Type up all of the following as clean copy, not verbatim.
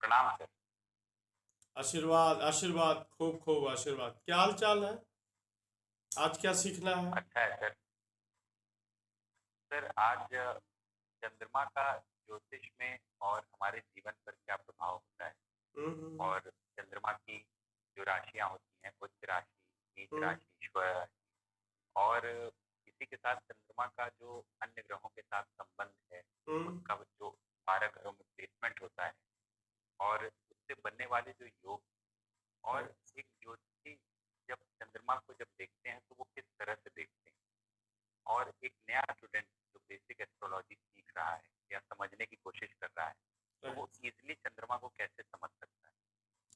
प्रणाम सर। आशीर्वाद आशीर्वाद, खूब खूब आशीर्वाद। क्या हाल चाल है? आज क्या सीखना है? अच्छा है सर। सर आज चंद्रमा का ज्योतिष में और हमारे जीवन पर क्या प्रभाव होता है, हम्म। और चंद्रमा की जो राशियां होती हैं, उच्च राशि, नीच हम्म। राशि, ईश्वर राशि, और इसी के साथ चंद्रमा का जो अन्य ग्रहों के साथ संबंध है, हम्म। उसका जो 12 ग्रहों में प्लेसमेंट होता है, और उससे बनने वाले जो योग, हाँ। और एक ज्योतिषी जब चंद्रमा को जब देखते हैं तो वो किस तरह से देखते हैं, और एक नया स्टूडेंट जो बेसिक एस्ट्रोलॉजी सीख रहा है या समझने की कोशिश कर रहा है, तो वो राइट। इजीली चंद्रमा को कैसे समझ सकता है।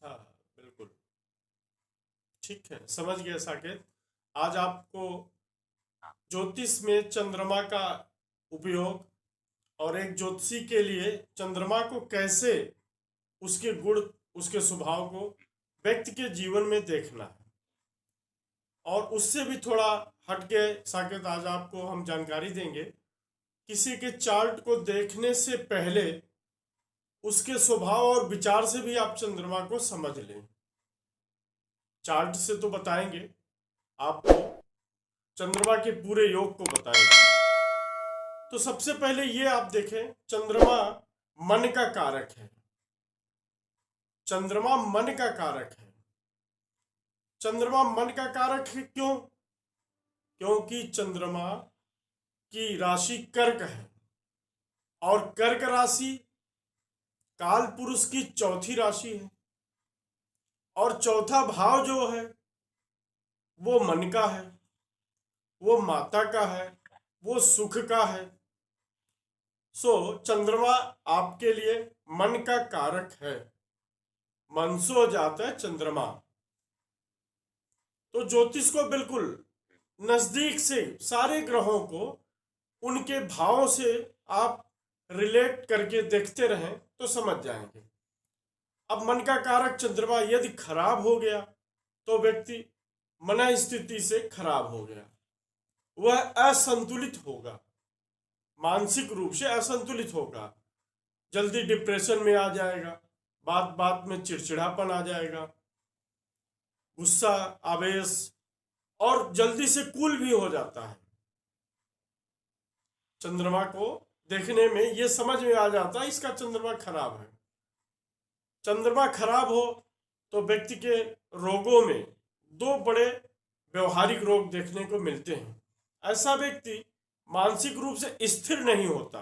हाँ, बिल्कुल। ठीक है, समझ गया साकेत। आज आपको हाँ। ज्योतिष में चंद्रमा का उपयोग और एक ज्योतिषी के लिए चंद्रमा को कैसे, उसके गुण, उसके स्वभाव को व्यक्ति के जीवन में देखना है। और उससे भी थोड़ा हटके साकेत, आज आपको हम जानकारी देंगे। किसी के चार्ट को देखने से पहले उसके स्वभाव और विचार से भी आप चंद्रमा को समझ लें। चार्ट से तो बताएंगे आपको, चंद्रमा के पूरे योग को बताएंगे। तो सबसे पहले ये आप देखें, चंद्रमा मन का कारक है। चंद्रमा मन का कारक है। चंद्रमा मन का कारक है क्यों? क्योंकि चंद्रमा की राशि कर्क है, और कर्क राशि काल पुरुष की चौथी राशि है। और चौथा भाव जो है वो मन का है, वो माता का है, वो सुख का है। सो चंद्रमा आपके लिए मन का कारक है। मन सो जाता है चंद्रमा। तो ज्योतिष को बिल्कुल नजदीक से सारे ग्रहों को उनके भावों से आप रिलेट करके देखते रहें तो समझ जाएंगे। अब मन का कारक चंद्रमा यदि खराब हो गया तो व्यक्ति मन स्थिति से खराब हो गया, वह असंतुलित होगा, मानसिक रूप से असंतुलित होगा, जल्दी डिप्रेशन में आ जाएगा, बात बात में चिड़चिड़ापन आ जाएगा, गुस्सा, आवेश, और जल्दी से कूल भी हो जाता है। चंद्रमा को देखने में यह समझ में आ जाता है इसका चंद्रमा खराब है। चंद्रमा खराब हो तो व्यक्ति के रोगों में दो बड़े व्यवहारिक रोग देखने को मिलते हैं। ऐसा व्यक्ति मानसिक रूप से स्थिर नहीं होता,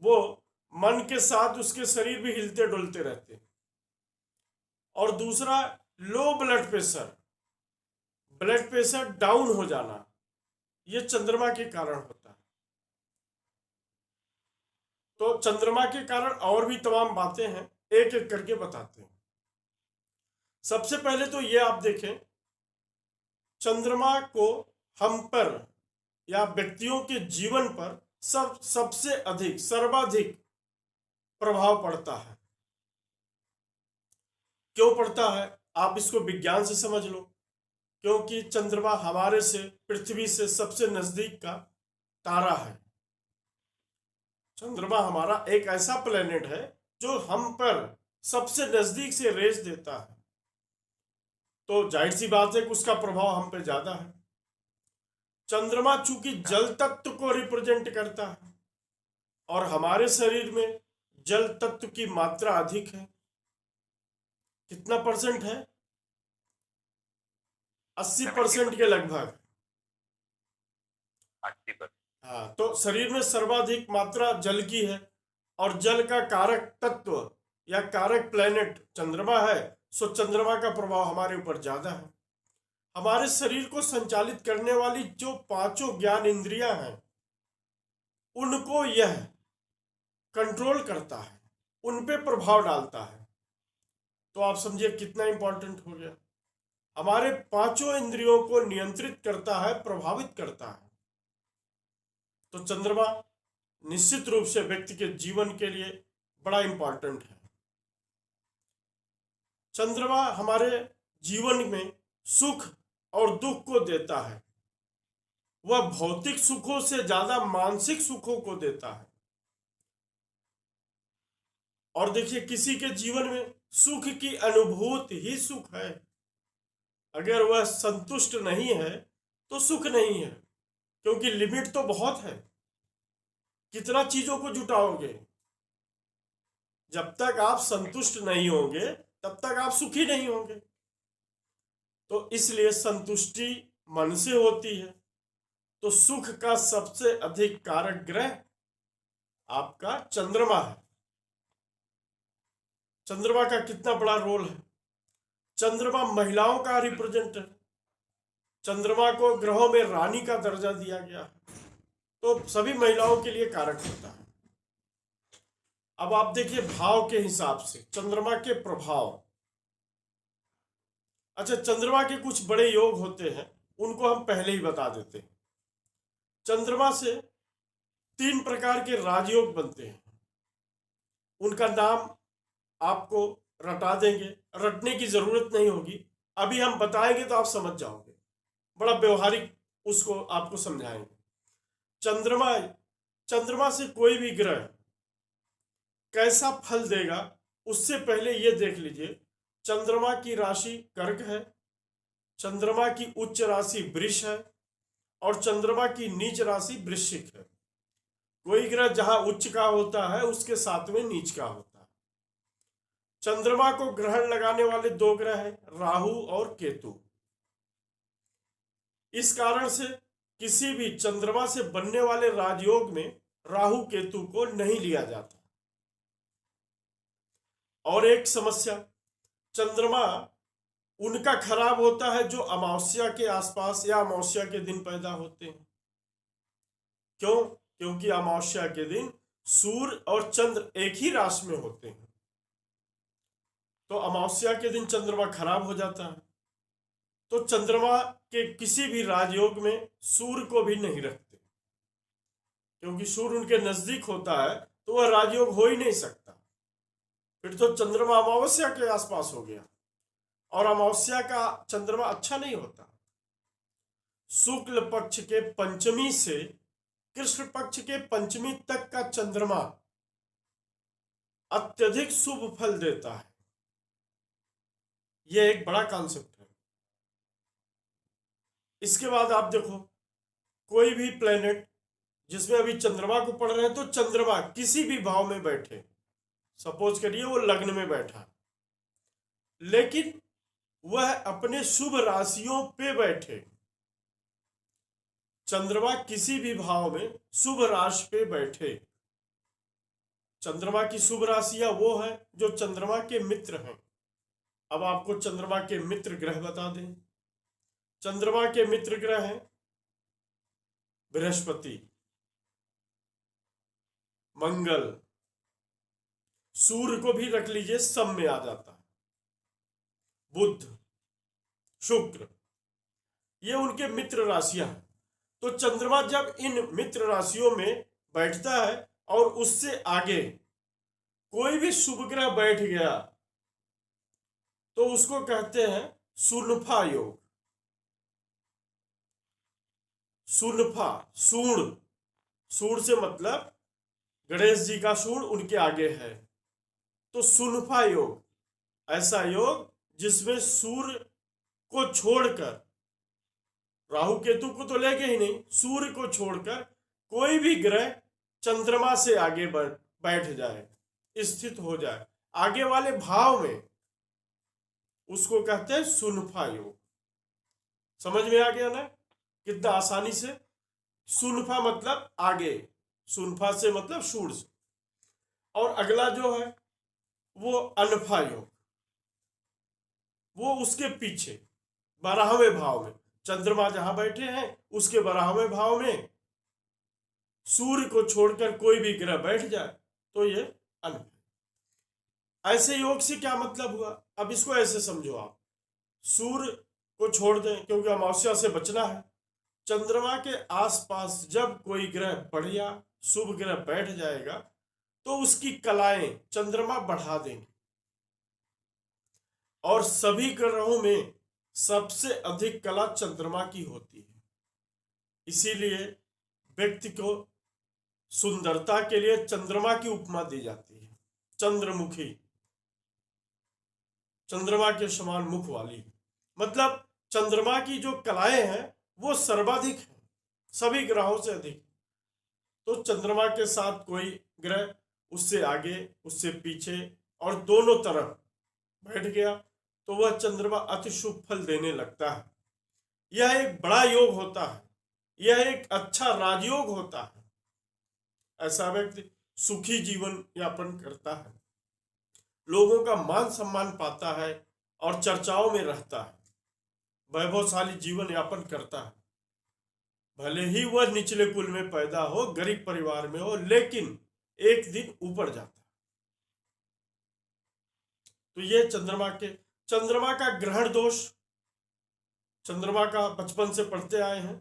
वो मन के साथ उसके शरीर भी हिलते डुलते रहते। और दूसरा, low blood pressure, blood pressure down हो जाना, ये चंद्रमा के कारण होता है। तो चंद्रमा के कारण और भी तमाम बातें हैं, एक एक करके बताते हैं। सबसे पहले तो ये आप देखें, चंद्रमा को हम पर या व्यक्तियों के जीवन पर सबसे अधिक, सर्वाधिक प्रभाव पड़ता है। क्यों पड़ता है? आप इसको विज्ञान से समझ लो। क्योंकि चंद्रमा हमारे से, पृथ्वी से सबसे नजदीक का तारा है। चंद्रमा हमारा एक ऐसा प्लेनेट है जो हम पर सबसे नजदीक से रेस देता है। तो जाहिर सी बात है कि उसका प्रभाव हम पे ज्यादा है। चंद्रमा चूंकि जल तत्व को रिप्रेजेंट करता है, और हमारे शरीर में जल तत्व की मात्रा अधिक है। कितना परसेंट है? 80% के लगभग। 80%। हाँ, तो शरीर में सर्वाधिक मात्रा जल की है, और जल का कारक तत्व या कारक प्लेनेट चंद्रमा है। सो चंद्रमा का प्रभाव हमारे ऊपर ज्यादा है। हमारे शरीर को संचालित करने वाली जो पांचों ज्ञान इंद्रियां हैं, उनको यह कंट्रोल करता है, उन पे प्रभाव डालता है। तो आप समझिए कितना इंपॉर्टेंट हो गया। हमारे पांचों इंद्रियों को नियंत्रित करता है, प्रभावित करता है। तो चंद्रमा निश्चित रूप से व्यक्ति के जीवन के लिए बड़ा इंपॉर्टेंट है। चंद्रमा हमारे जीवन में सुख और दुख को देता है। वह भौतिक सुखों से ज्यादा मानसिक सुखों को देता है। और देखिए, किसी के जीवन में सुख की अनुभूति ही सुख है। अगर वह संतुष्ट नहीं है तो सुख नहीं है, क्योंकि लिमिट तो बहुत है। कितना चीजों को जुटाओगे? जब तक आप संतुष्ट नहीं होंगे तब तक आप सुखी नहीं होंगे। तो इसलिए संतुष्टि मन से होती है। तो सुख का सबसे अधिक कारक ग्रह आपका चंद्रमा है। चंद्रमा का कितना बड़ा रोल है। चंद्रमा महिलाओं का रिप्रेजेंट है। चंद्रमा को ग्रहों में रानी का दर्जा दिया गया है, तो सभी महिलाओं के लिए कारक होता है। अब आप देखिए, भाव के हिसाब से चंद्रमा के प्रभाव। अच्छा, चंद्रमा के कुछ बड़े योग होते हैं, उनको हम पहले ही बता देते हैं। चंद्रमा से 3 प्रकार के राजयोग बनते हैं। उनका नाम आपको रटा देंगे, रटने की जरूरत नहीं होगी, अभी हम बताएंगे तो आप समझ जाओगे। बड़ा व्यवहारिक उसको आपको समझाएंगे। चंद्रमा से कोई भी ग्रह कैसा फल देगा, उससे पहले ये देख लीजिए। चंद्रमा की राशि कर्क है, चंद्रमा की उच्च राशि वृष है, और चंद्रमा की नीच राशि वृश्चिक है। कोई ग्रह जहां उच्च का होता है उसके साथ में नीच का होता है। चंद्रमा को ग्रहण लगाने वाले 2 ग्रह हैं, राहु और केतु। इस कारण से किसी भी चंद्रमा से बनने वाले राजयोग में राहु केतु को नहीं लिया जाता। और एक समस्या, चंद्रमा उनका खराब होता है जो अमावस्या के आसपास या अमावस्या के दिन पैदा होते हैं। क्यों? क्योंकि अमावस्या के दिन सूर्य और चंद्र एक ही राशि में होते हैं, तो अमावस्या के दिन चंद्रमा खराब हो जाता है। तो चंद्रमा के किसी भी राजयोग में सूर्य को भी नहीं रखते, क्योंकि सूर्य उनके नजदीक होता है तो वह राजयोग हो ही नहीं सकता। फिर तो चंद्रमा अमावस्या के आसपास हो गया, और अमावस्या का चंद्रमा अच्छा नहीं होता। शुक्ल पक्ष के पंचमी से कृष्ण पक्ष के पंचमी तक का चंद्रमा अत्यधिक शुभ फल देता है। यह एक बड़ा कॉन्सेप्ट है। इसके बाद आप देखो, कोई भी प्लेनेट जिसमें अभी चंद्रमा को पढ़ रहे हैं, तो चंद्रमा किसी भी भाव में बैठे, सपोज करिए वो लग्न में बैठा, लेकिन वह अपने शुभ राशियों पे बैठे। चंद्रमा किसी भी भाव में शुभ राशि पे बैठे। चंद्रमा की शुभ राशियां वो है जो चंद्रमा के मित्र हैं। अब आपको चंद्रमा के मित्र ग्रह बता दें। चंद्रमा के मित्र ग्रह हैं बृहस्पति, मंगल, सूर्य को भी रख लीजिए, सब में आ जाता है, बुध, शुक्र, ये उनके मित्र राशियां हैं। तो चंद्रमा जब इन मित्र राशियों में बैठता है और उससे आगे कोई भी शुभ ग्रह बैठ गया तो उसको कहते हैं सुनफा योग। सुनफा, सूर्ण, सूर्ण से मतलब गणेश जी का सूर्ण उनके आगे है, तो सुनफा योग, ऐसा योग जिसमें सूर्य को छोड़कर, राहु केतु को तो लेके ही नहीं, सूर्य को छोड़कर कोई भी ग्रह चंद्रमा से आगे बैठ जाए, स्थित हो जाए आगे वाले भाव में, उसको कहते हैं सुनफा योग। समझ में आ गया ना कितना आसानी से? सुनफा मतलब आगे, सुनफा से मतलब सूर्य से। और अगला जो है वो अनफा योग, वो उसके पीछे 12वें भाव में, चंद्रमा जहां बैठे हैं उसके 12वें भाव में सूर्य को छोड़कर कोई भी ग्रह बैठ जाए तो ये अनफा। ऐसे योग से क्या मतलब हुआ? अब इसको ऐसे समझो आप, सूर्य को छोड़ दें क्योंकि अमावस्या से बचना है। चंद्रमा के आसपास जब कोई ग्रह बढ़िया शुभ ग्रह बैठ जाएगा तो उसकी कलाएं चंद्रमा बढ़ा देंगे। और सभी ग्रहों में सबसे अधिक कला चंद्रमा की होती है। इसीलिए व्यक्ति को सुंदरता के लिए चंद्रमा की उपमा दी जाती है। चंद्रमुखी, चंद्रमा के समान मुख वाली, मतलब चंद्रमा की जो कलाएं हैं वो सर्वाधिक है, सभी ग्रहों से अधिक। तो चंद्रमा के साथ कोई ग्रह उससे आगे, उससे पीछे और दोनों तरफ बैठ गया तो वह चंद्रमा अति शुभ फल देने लगता है। यह एक बड़ा योग होता है, यह एक अच्छा राजयोग होता है। ऐसा व्यक्ति सुखी जीवन यापन करता है, लोगों का मान सम्मान पाता है और चर्चाओं में रहता है, वैभवशाली जीवन यापन करता है। भले ही वह निचले कुल में पैदा हो, गरीब परिवार में हो, लेकिन एक दिन ऊपर जाता है। तो ये चंद्रमा का ग्रहण दोष, चंद्रमा का बचपन से पढ़ते आए हैं,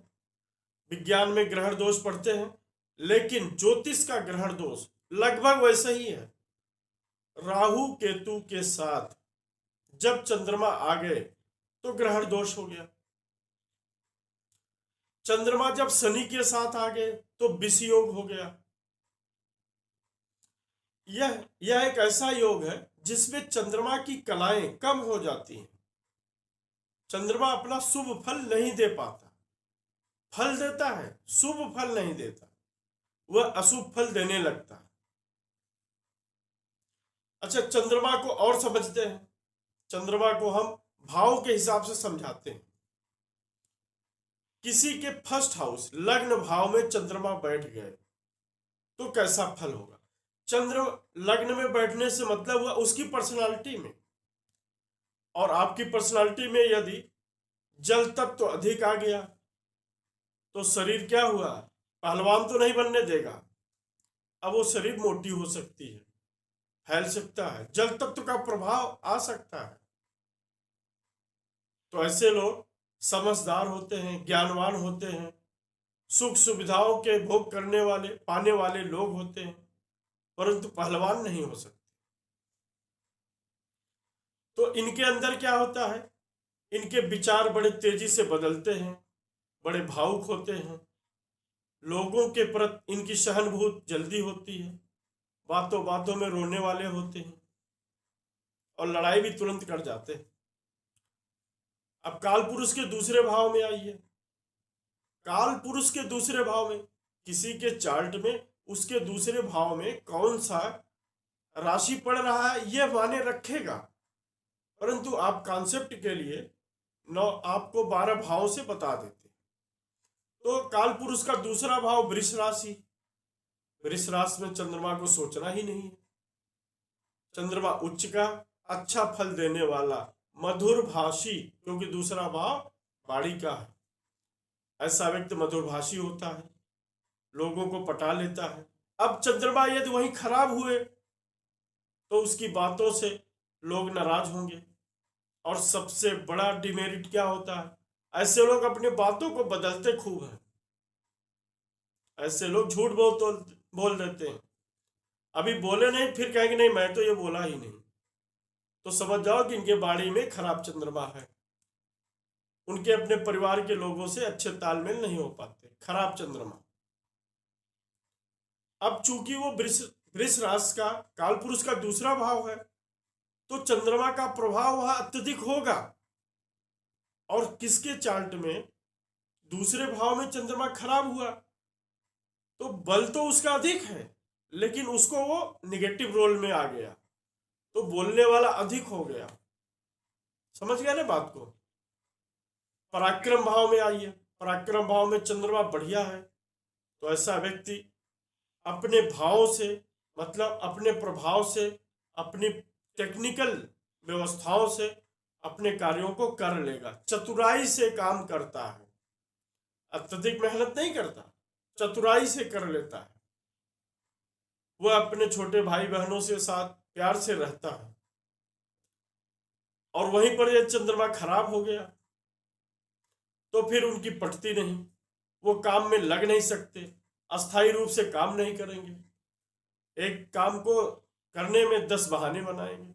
विज्ञान में ग्रहण दोष पढ़ते हैं, लेकिन ज्योतिष का ग्रहण दोष लगभग वैसा ही है। राहु केतु के साथ जब चंद्रमा आ गए तो ग्रहण दोष हो गया। चंद्रमा जब शनि के साथ आ गए तो विष योग हो गया। यह एक ऐसा योग है जिसमें चंद्रमा की कलाएं कम हो जाती हैं। चंद्रमा अपना शुभ फल नहीं दे पाता, फल देता है, शुभ फल नहीं देता, वह अशुभ फल देने लगता है। अच्छा, चंद्रमा को और समझते हैं। चंद्रमा को हम भाव के हिसाब से समझाते हैं। किसी के फर्स्ट हाउस लग्न भाव में चंद्रमा बैठ गए तो कैसा फल होगा। चंद्र लग्न में बैठने से मतलब हुआ उसकी पर्सनालिटी में, और आपकी पर्सनालिटी में यदि जल तत्व अधिक आ गया तो शरीर क्या हुआ, पहलवान तो नहीं बनने देगा। अब वो शरीर मोटी हो सकती है, फैल सकता है, जल तत्व का प्रभाव आ सकता है। तो ऐसे लोग समझदार होते हैं, ज्ञानवान होते हैं, सुख सुविधाओं के भोग करने वाले, पाने वाले लोग होते हैं, परंतु पहलवान नहीं हो सकते। तो इनके अंदर क्या होता है, इनके विचार बड़े तेजी से बदलते हैं, बड़े भावुक होते हैं, लोगों के प्रति इनकी सहानुभूति जल्दी होती है, बातों बातों में रोने वाले होते हैं और लड़ाई भी तुरंत कर जाते हैं। अब काल पुरुष के दूसरे भाव में आइए। काल पुरुष के दूसरे भाव में किसी के चार्ट में उसके दूसरे भाव में कौन सा राशि पड़ रहा है यह माने रखेगा, परंतु आप कॉन्सेप्ट के लिए आपको 12 भावों से बता देते। तो काल पुरुष का दूसरा भाव वृष राशि, वृष राशि में चंद्रमा को सोचना ही नहीं है। चंद्रमा उच्च का अच्छा फल देने वाला, मधुर भाषी, क्योंकि दूसरा भाव वाणी का है। ऐसा व्यक्ति मधुर भाषी होता है, लोगों को पटा लेता है। अब चंद्रमा यदि वहीं खराब हुए तो उसकी बातों से लोग नाराज होंगे, और सबसे बड़ा डिमेरिट क्या होता है, ऐसे लोग अपनी बातों को बदलते खूब हैं। ऐसे लोग झूठ बोल देते हैं, अभी बोले नहीं फिर कहेंगे नहीं मैं तो ये बोला ही नहीं, तो समझ जाओ कि इनके बाड़ी में खराब चंद्रमा है। उनके अपने परिवार के लोगों से अच्छे तालमेल नहीं हो पाते, खराब चंद्रमा। अब चूंकि वो वृष राशि का काल पुरुष का दूसरा भाव है तो चंद्रमा का प्रभाव वहां अत्यधिक होगा। और किसके चार्ट में दूसरे भाव में चंद्रमा खराब हुआ तो बल तो उसका अधिक है, लेकिन उसको वो निगेटिव रोल में आ गया तो बोलने वाला अधिक हो गया। समझ गया ना बात को। पराक्रम भाव में आइए। पराक्रम भाव में चंद्रमा बढ़िया है तो ऐसा व्यक्ति अपने भाव से, मतलब अपने प्रभाव से, अपनी टेक्निकल व्यवस्थाओं से अपने कार्यों को कर लेगा। चतुराई से काम करता है, अत्यधिक मेहनत नहीं करता, चतुराई से कर लेता है। वह अपने छोटे भाई बहनों से साथ प्यार से रहता है। और वहीं पर यह चंद्रमा खराब हो गया तो फिर उनकी पटती नहीं, वो काम में लग नहीं सकते, अस्थायी रूप से काम नहीं करेंगे, एक काम को करने में 10 बहाने बनाएंगे।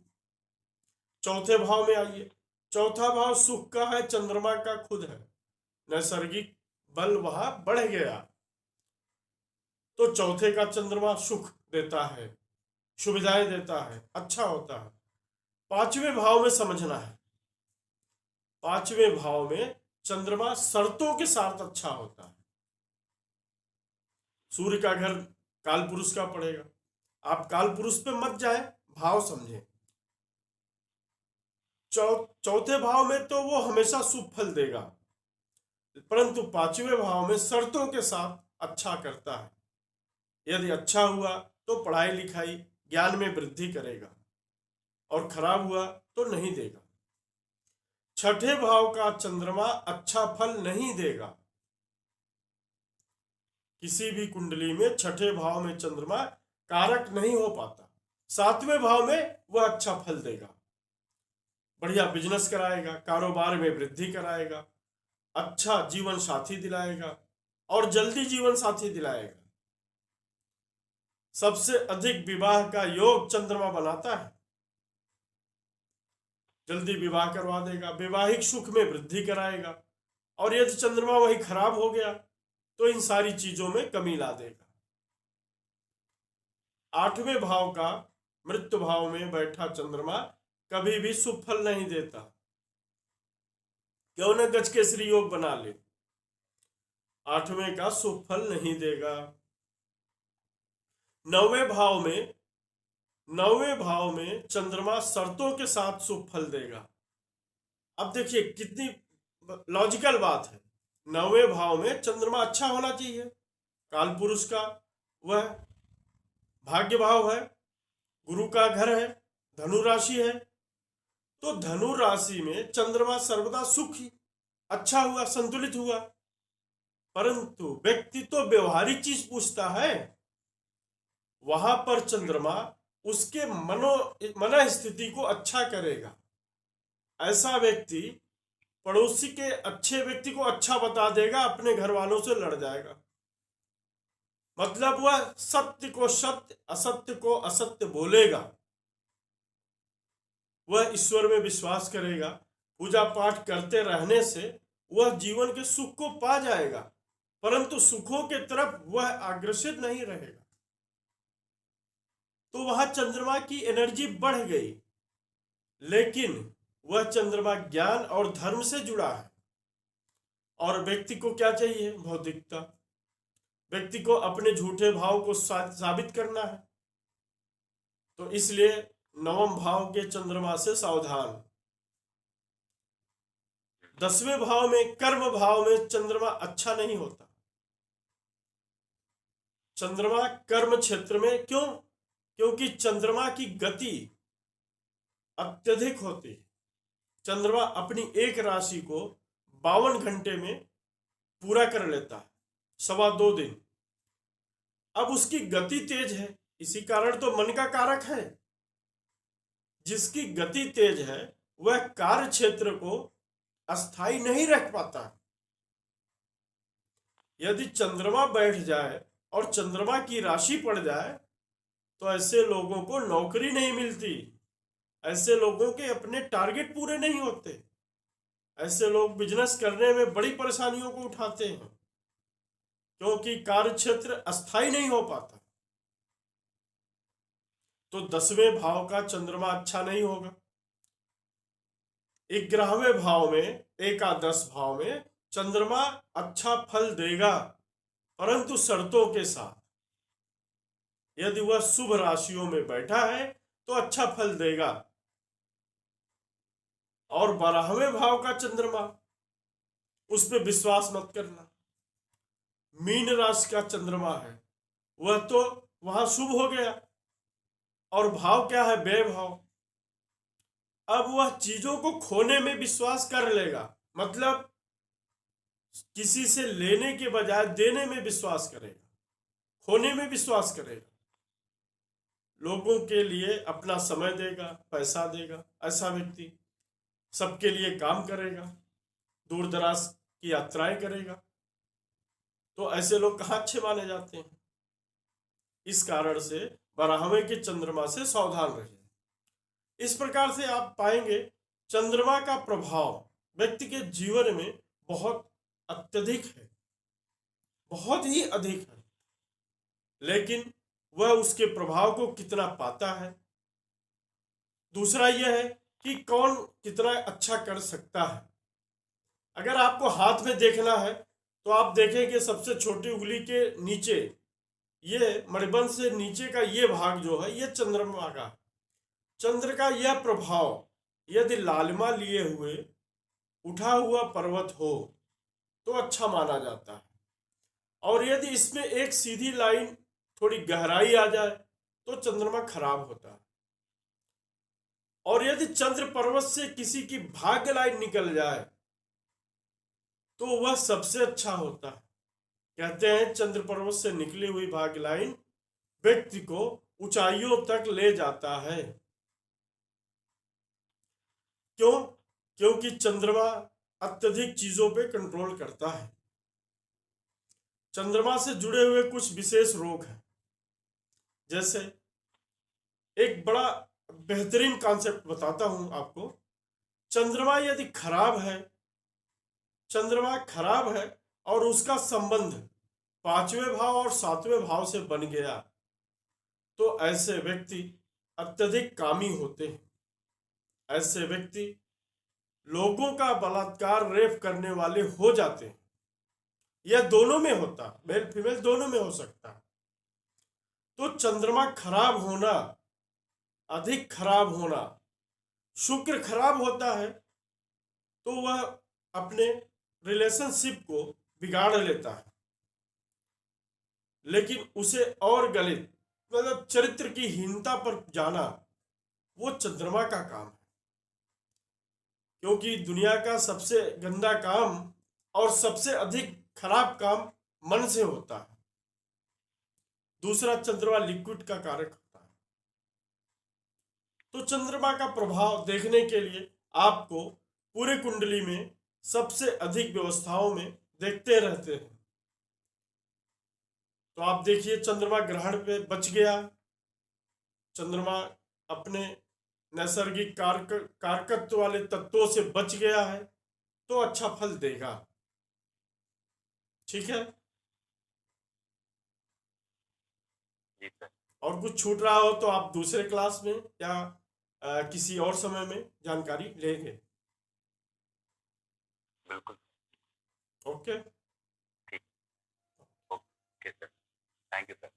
चौथे भाव में आइए। चौथा भाव सुख का है, चंद्रमा का खुद है, नैसर्गिक बल वहां बढ़ गया तो चौथे का चंद्रमा सुख देता है। सुविधाएं देता है, अच्छा होता है। पांचवें भाव में समझना है, पांचवें भाव में चंद्रमा शर्तों के साथ अच्छा होता है। सूर्य का घर काल पुरुष का पड़ेगा, आप काल पुरुष पे मत जाए, भाव समझे। चौथे भाव में तो वो हमेशा शुभ फल देगा, परंतु पांचवें भाव में शर्तों के साथ अच्छा करता है। यदि अच्छा हुआ तो पढ़ाई लिखाई ज्ञान में वृद्धि करेगा, और खराब हुआ तो नहीं देगा। छठे भाव का चंद्रमा अच्छा फल नहीं देगा। किसी भी कुंडली में छठे भाव में चंद्रमा कारक नहीं हो पाता। सातवें भाव में वह अच्छा फल देगा, बढ़िया बिजनेस कराएगा, कारोबार में वृद्धि कराएगा, अच्छा जीवन साथी दिलाएगा और जल्दी जीवन साथी दिलाएगा। सबसे अधिक विवाह का योग चंद्रमा बनाता है, जल्दी विवाह करवा देगा, वैवाहिक सुख में वृद्धि कराएगा। और यदि चंद्रमा वही खराब हो गया तो इन सारी चीजों में कमी ला देगा। आठवें भाव का मृत्यु भाव में बैठा चंद्रमा कभी भी शुभ फल नहीं देता, क्यों न गजकेसरी योग बना ले, आठवें का शुभ फल नहीं देगा। नौवें भाव में चंद्रमा शर्तों के साथ शुभ फल देगा। अब देखिए कितनी लॉजिकल बात है। नौवें भाव में चंद्रमा अच्छा होना चाहिए, काल पुरुष का वह भाग्य भाव है, गुरु का घर है, धनु राशि है। तो धनु राशि में चंद्रमा सर्वदा सुखी, अच्छा हुआ, संतुलित हुआ। परंतु व्यक्ति तो व्यवहारिक चीज पूछता है, वहां पर चंद्रमा उसके मन स्थिति को अच्छा करेगा। ऐसा व्यक्ति पड़ोसी के अच्छे व्यक्ति को अच्छा बता देगा, अपने घर वालों से लड़ जाएगा। मतलब वह सत्य को सत्य, असत्य को असत्य बोलेगा। वह ईश्वर में विश्वास करेगा, पूजा पाठ करते रहने से वह जीवन के सुख को पा जाएगा, परंतु सुखों के तरफ वह अग्रसित नहीं रहेगा। तो वहां चंद्रमा की एनर्जी बढ़ गई। लेकिन वह चंद्रमा ज्ञान और धर्म से जुड़ा है, और व्यक्ति को क्या चाहिए? भौतिकता। व्यक्ति को अपने झूठे भाव को साबित करना है। तो इसलिए नवम भाव के चंद्रमा से सावधान। 10वें भाव में कर्म भाव में चंद्रमा अच्छा नहीं होता। चंद्रमा कर्म क्षेत्र में क्यों? क्योंकि चंद्रमा की गति अत्यधिक होती है। चंद्रमा अपनी एक राशि को 52 घंटे में पूरा कर लेता है, 2.25 दिन। अब उसकी गति तेज है, इसी कारण तो मन का कारक है। जिसकी गति तेज है वह कार्य क्षेत्र को अस्थाई नहीं रख पाता। यदि चंद्रमा बैठ जाए और चंद्रमा की राशि पड़ जाए तो ऐसे लोगों को नौकरी नहीं मिलती, ऐसे लोगों के अपने टारगेट पूरे नहीं होते, ऐसे लोग बिजनेस करने में बड़ी परेशानियों को उठाते हैं, क्योंकि कार्य क्षेत्र अस्थाई नहीं हो पाता। तो 10वें भाव का चंद्रमा अच्छा नहीं होगा। 11वें भाव में, एकादश भाव में चंद्रमा अच्छा फल देगा, परंतु शर्तों के साथ। यदि वह शुभ राशियों में बैठा है तो अच्छा फल देगा। और 12वें भाव का चंद्रमा, उस पर विश्वास मत करना। मीन राशि का चंद्रमा है, वह तो वहां शुभ हो गया, और भाव क्या है? व्यय भाव। अब वह चीजों को खोने में विश्वास कर लेगा, मतलब किसी से लेने के बजाय देने में विश्वास करेगा, खोने में विश्वास करेगा। लोगों के लिए अपना समय देगा, पैसा देगा। ऐसा व्यक्ति सबके लिए काम करेगा, दूर दराज की यात्राएं करेगा। तो ऐसे लोग कहाँ अच्छे माने जाते हैं? इस कारण से 12वें के चंद्रमा से सावधान रहिए। इस प्रकार से आप पाएंगे चंद्रमा का प्रभाव व्यक्ति के जीवन में बहुत अत्यधिक है, बहुत ही अधिक है। लेकिन वह उसके प्रभाव को कितना पाता है। दूसरा यह है कि कौन कितना अच्छा कर सकता है। अगर आपको हाथ में देखना है तो आप देखेंगे सबसे छोटी उंगली के नीचे, ये मणिबंध से नीचे का ये भाग जो है ये चंद्रमा का, चंद्र का यह प्रभाव यदि लालिमा लिए हुए उठा हुआ पर्वत हो तो अच्छा माना जाता है, और यदि इसमें एक सीधी लाइन थोड़ी गहराई आ जाए तो चंद्रमा खराब होता है, और यदि चंद्र पर्वत से किसी की भाग्य लाइन निकल जाए तो वह सबसे अच्छा होता है। कहते हैं चंद्र पर्वत से निकली हुई भाग्य लाइन व्यक्ति को ऊंचाइयों तक ले जाता है। क्यों? क्योंकि चंद्रमा अत्यधिक चीजों पे कंट्रोल करता है। चंद्रमा से जुड़े हुए कुछ विशेष रोग हैं, जैसे एक बड़ा बेहतरीन कॉन्सेप्ट बताता हूं आपको। चंद्रमा यदि खराब है, चंद्रमा खराब है और उसका संबंध 5वें भाव और 7वें भाव से बन गया तो ऐसे व्यक्ति अत्यधिक कामी होते हैं। ऐसे व्यक्ति लोगों का बलात्कार, रेप करने वाले हो जाते हैं। यह दोनों में होता, मेल फीमेल दोनों में हो सकता है। तो चंद्रमा खराब होना, अधिक खराब होना, शुक्र खराब होता है तो वह अपने रिलेशनशिप को बिगाड़ लेता है, लेकिन उसे और गलत मतलब चरित्र की हीनता पर जाना वो चंद्रमा का काम है। क्योंकि दुनिया का सबसे गंदा काम और सबसे अधिक खराब काम मन से होता है। दूसरा, चंद्रमा लिक्विड का कारक होता है। तो चंद्रमा का प्रभाव देखने के लिए आपको पूरे कुंडली में सबसे अधिक व्यवस्थाओं में देखते रहते हैं। तो आप देखिए चंद्रमा ग्रहण पे बच गया, चंद्रमा अपने नैसर्गिक कारकत्व वाले तत्वों से बच गया है तो अच्छा फल देगा। ठीक है। जी सर। और कुछ छूट रहा हो तो आप दूसरे क्लास में या किसी और समय में जानकारी लेंगे। बिल्कुल। ओके। ठीक। Okay sir, thank you sir.